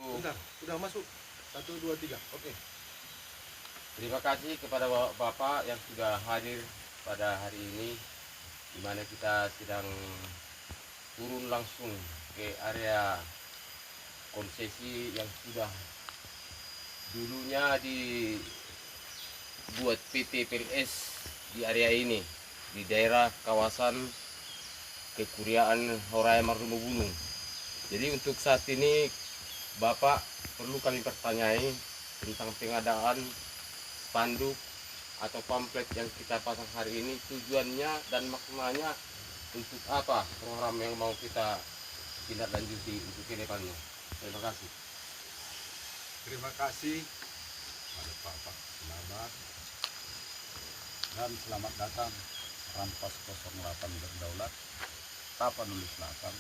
Bentar, udah masuk. 1, 2, 3. Oke. Terima kasih kepada Bapak yang sudah hadir pada hari ini, di mana kita sedang turun langsung ke area konsesi yang sudah dulunya dibuat PT PLS di area ini, di daerah kawasan Kekuriaan Horaya Mardumo Bulung. Jadi untuk saat ini Bapak perlu kami pertanyai tentang pengadaan spanduk atau pamflet yang kita pasang hari ini, tujuannya dan maknanya untuk apa, program yang mau kita tindak lanjuti untuk ke depannya. Terima kasih. Terima kasih pada Bapak Selamat dan selamat datang Rampas 08 Berdaulat Tapanuli Selatan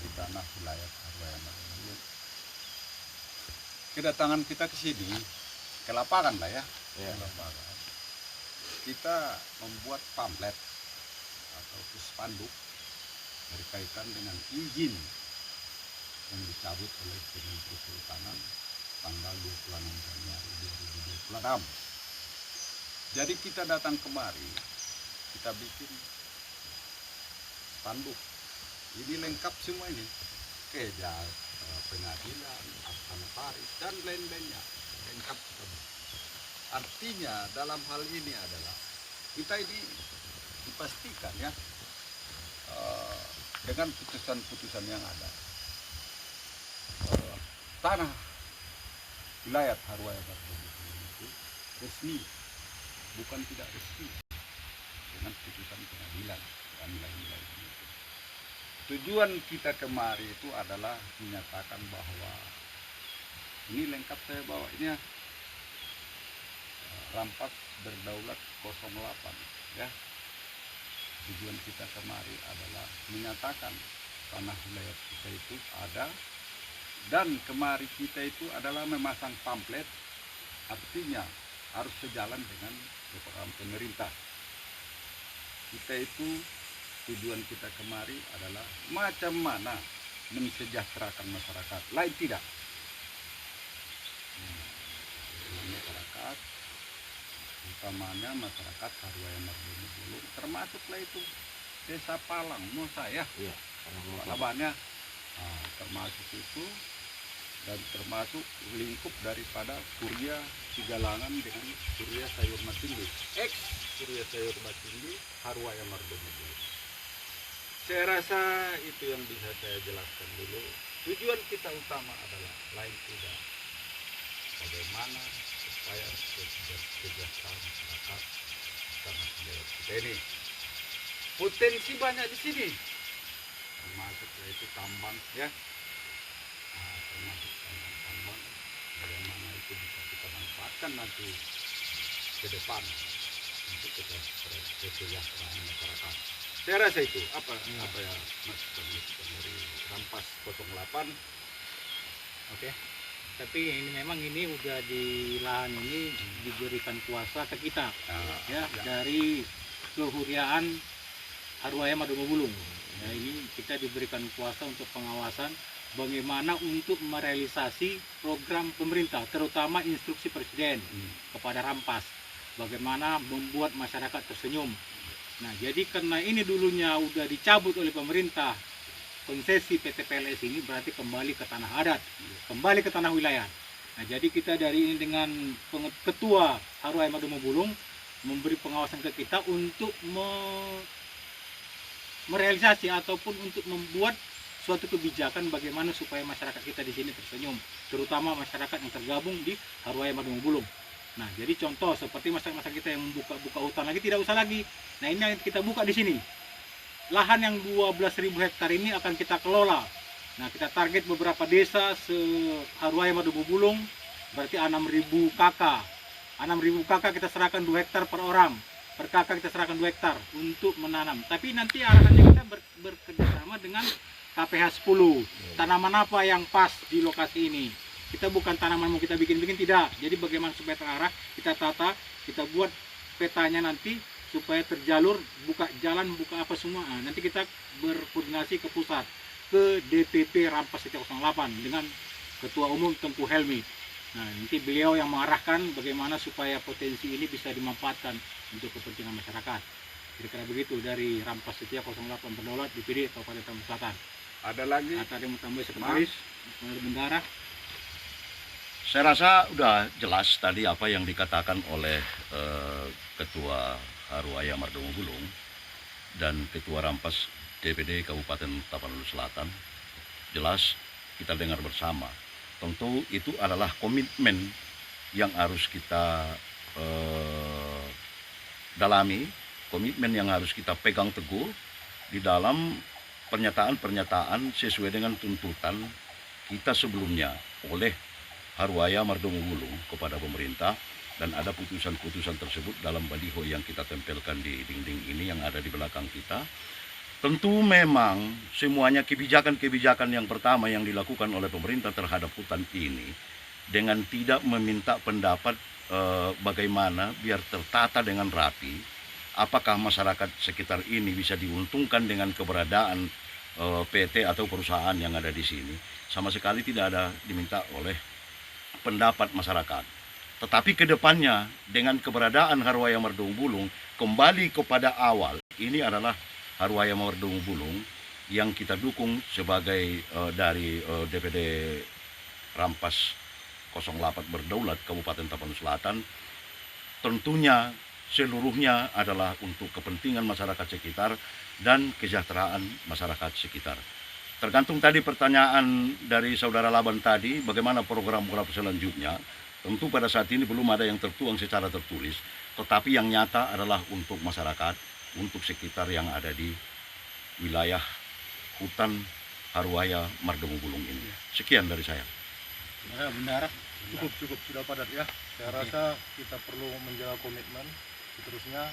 di tanah wilayah Horaya Mardumo. Kedatangan kita ke sini, ke lapangan lah ya, Ya. ke lapangan. Kita membuat pamflet atau spanduk berkaitan dengan izin yang dicabut oleh Kementerian Kehutanan tanggal 26 Januari 2026. Jadi kita datang kemari, kita bikin spanduk. Ini lengkap semua ini, kejal, pengadilan, akta notaris dan lain-lainnya lengkap semua. Artinya dalam hal ini adalah kita ini dipastikan ya dengan putusan-putusan yang ada, tanah wilayah Horaya Mardumo itu resmi, bukan tidak resmi, dengan putusan pengadilan dan lain-lain itu. Tujuan kita kemari itu adalah menyatakan bahwa ini lengkap saya bawa ini ya, Rampas Berdaulat 08 ya. Tujuan kita kemari adalah menyatakan tanah wilayah kita itu ada, dan kemari kita itu adalah memasang pamflet, artinya harus sejalan dengan program pemerintah. Kita itu tujuan kita kemari adalah macam mana mensejahterakan masyarakat, lain tidak. Masyarakat, utamanya masyarakat Horaya Mardumo Bulung, termasuklah itu Desa Palang, mau saya, Iya. labannya, termasuk itu, dan termasuk lingkup daripada Kuria Sigalangan dengan Kuria Sayur Matinggi, ex Kuria Sayur Matinggi Horaya Mardumo Bulung. Saya rasa itu yang bisa saya jelaskan dulu. Tujuan kita utama adalah lain tidak, bagaimana supaya kesejahteraan masyarakat tanah wilayah kita ini. Potensi banyak di sini, termasuk yaitu tambang ya, termasuk tambang, bagaimana itu bisa kita manfaatkan nanti ke depan untuk kesejahteraan masyarakat. Saya rasa itu apa ya masukan dari Rampas 08. Oke. Tapi ini udah di lahan ini diberikan kuasa ke kita ya, dari Kehuriaan Horaya Mardumo Bulung. Ya, ini kita diberikan kuasa untuk pengawasan bagaimana untuk merealisasi program pemerintah, terutama instruksi Presiden kepada Rampas, bagaimana membuat masyarakat tersenyum. Nah, jadi karena ini dulunya udah dicabut oleh pemerintah, konsesi PT PLS ini berarti kembali ke tanah adat, kembali ke tanah wilayah. Nah, jadi kita dari ini dengan Ketua Horaya Mardumo Bulung memberi pengawasan ke kita untuk merealisasi ataupun untuk membuat suatu kebijakan bagaimana supaya masyarakat kita di sini tersenyum, terutama masyarakat yang tergabung di Horaya Mardumo Bulung. Nah, jadi contoh seperti masyarakat kita yang buka hutan lagi tidak usah lagi. Nah, ini yang kita buka di sini. Lahan yang 12.000 hektar ini akan kita kelola. Nah, kita target beberapa desa se-Horaya Mardumo Bulung, berarti 6.000 kakak. 6.000 kakak kita serahkan 2 hektar per orang. Per kakak kita serahkan 2 hektar untuk menanam. Tapi nanti arahannya kita bekerjasama dengan KPH 10. Tanaman apa yang pas di lokasi ini? Kita bukan tanaman mau kita bikin-bikin, tidak. Jadi bagaimana supaya terarah, kita tata, kita buat petanya nanti supaya terjalur, buka jalan, buka apa semua. Nah, nanti kita berkoordinasi ke pusat, ke DPP Rampas 08 dengan Ketua Umum Tengku Helmi. Nah, nanti beliau yang mengarahkan bagaimana supaya potensi ini bisa dimanfaatkan untuk kepentingan masyarakat. Kira-kira begitu dari Rampas Setia 08 Berdaulat DPD Kabupaten Tambun Selatan. Ada lagi? Atau ada yang mau tambah sekretaris, bendara? Saya rasa udah jelas tadi apa yang dikatakan oleh Ketua Haruaya Mardomo Bulung dan Ketua Rampas DPD Kabupaten Tapanuli Selatan. Jelas kita dengar bersama. Tentu itu adalah komitmen yang harus kita dalami, komitmen yang harus kita pegang teguh di dalam pernyataan-pernyataan sesuai dengan tuntutan kita sebelumnya oleh Haruaya Mardomo Bulung kepada pemerintah, dan ada putusan-putusan tersebut dalam baliho yang kita tempelkan di dinding ini yang ada di belakang kita. Tentu memang semuanya kebijakan-kebijakan yang pertama yang dilakukan oleh pemerintah terhadap hutan ini dengan tidak meminta pendapat bagaimana biar tertata dengan rapi, apakah masyarakat sekitar ini bisa diuntungkan dengan keberadaan PT atau perusahaan yang ada di sini. Sama sekali tidak ada diminta oleh pendapat masyarakat. Tetapi ke depannya dengan keberadaan Haruaya Mardomo Bulung kembali kepada awal, ini adalah Haruaya Mardomo Bulung yang kita dukung sebagai dari DPD Rampas 08 Berdaulat Kabupaten Tapanuli Selatan. Tentunya seluruhnya adalah untuk kepentingan masyarakat sekitar dan kesejahteraan masyarakat sekitar. Tergantung tadi pertanyaan dari saudara Laban tadi, bagaimana program-program selanjutnya. Tentu pada saat ini belum ada yang tertuang secara tertulis, tetapi yang nyata adalah untuk masyarakat, untuk sekitar yang ada di wilayah hutan Haruaya Mardomo Bulung ini. Sekian dari saya. Bendara? Cukup sudah padat ya. Saya rasa kita perlu menjaga komitmen seterusnya,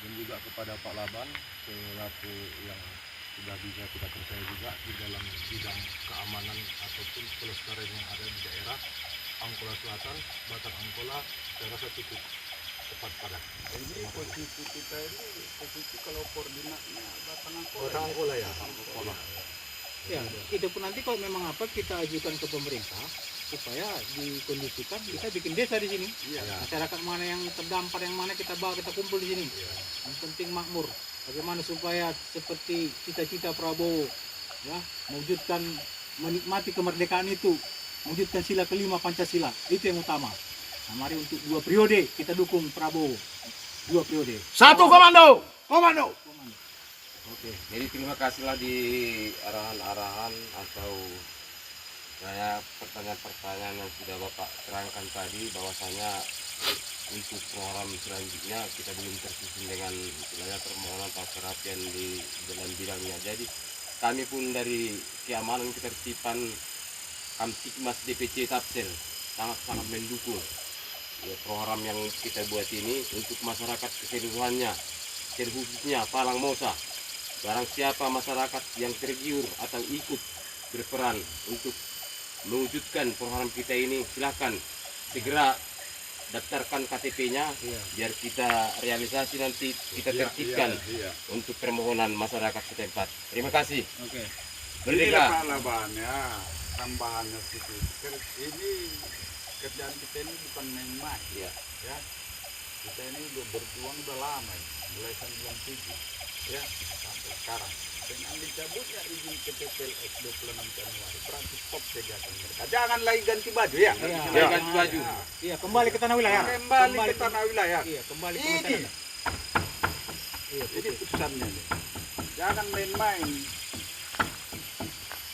dan juga kepada Pak Laban selaku yang sudah bisa kita percaya juga di dalam bidang keamanan ataupun pelestarian yang ada di daerah Angkola Selatan, Batang Angkola. Saya rasa cukup tepat padat. Ini posisi kita ini posisi kalau koordinatnya Batang Angkola. Batang Angkola ya. Ya, itu pun nanti kalau memang apa kita ajukan ke pemerintah supaya dikondisikan, kita bikin desa di sini. Iya. Masyarakat mana yang terdampar, yang mana kita bawa, kita kumpul di sini. Yang penting makmur. Bagaimana supaya seperti cita-cita Prabowo, ya, mewujudkan, menikmati kemerdekaan itu, mewujudkan sila kelima Pancasila, itu yang utama. Nah, mari untuk 2 periode kita dukung Prabowo. 2 periode. Satu komando! Komando! Oke, jadi terima kasihlah di arahan-arahan atau saya pertanyaan-pertanyaan yang sudah Bapak terangkan tadi, bahwasanya untuk program selanjutnya kita belum tersusun dengan istilahnya permohonan kerapian di dalam bidangnya. Jadi kami pun dari keamanan ketertiban Kamtibmas DPC Tapsel sangat-sangat mendukung ya, program yang kita buat ini untuk masyarakat keseluruhannya, terkhususnya Palang Mosa. Barang siapa masyarakat yang tergiur atau ikut berperan untuk mewujudkan program kita ini, silakan segera daftarkan KTP-nya, biar kita realisasi nanti kita tertibkan untuk permohonan masyarakat setempat. Terima kasih. Oke. Merdeka. Pak Laban ya, tambahannya situ. Ini kerjaan kita ini bukan main-main. Ya. Ya, kita ini udah berjuang udah lama ya, mulai 97 ya sampai sekarang. Dengan dicabutnya izin PTPLS 26 Januari berarti stop kegiatan mereka. Jangan lagi ganti baju ya. Ya, ganti baju. Iya, kembali ke tanah wilayah. Kembali ke tanah wilayah. Iya, kembali ke Ini. tanah. Iya, Ini putusannya nih. Jangan main-main.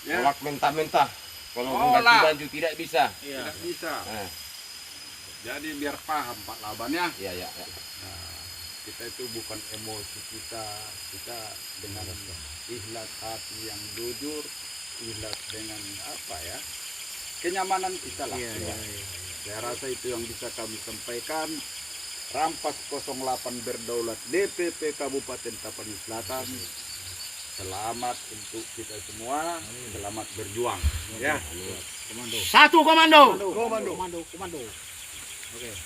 Ya, Tolak mentah-mentah. Kalau Tolak. mengganti baju tidak bisa. Iya. tidak bisa. Nah, Jadi biar paham Pak Laban ya. ya, ya. Nah, kita itu bukan emosi kita dengan ikhlas hati yang jujur, ikhlas dengan apa ya, kenyamanan kita lah. Iya, Ya. iya. Saya rasa itu yang bisa kami sampaikan. Rampas 08 Berdaulat DPP Kabupaten Tapanuli Selatan. Selamat untuk kita semua, selamat berjuang. Ya. Komando. Satu komando! Komando. Komando. Komando. Oke.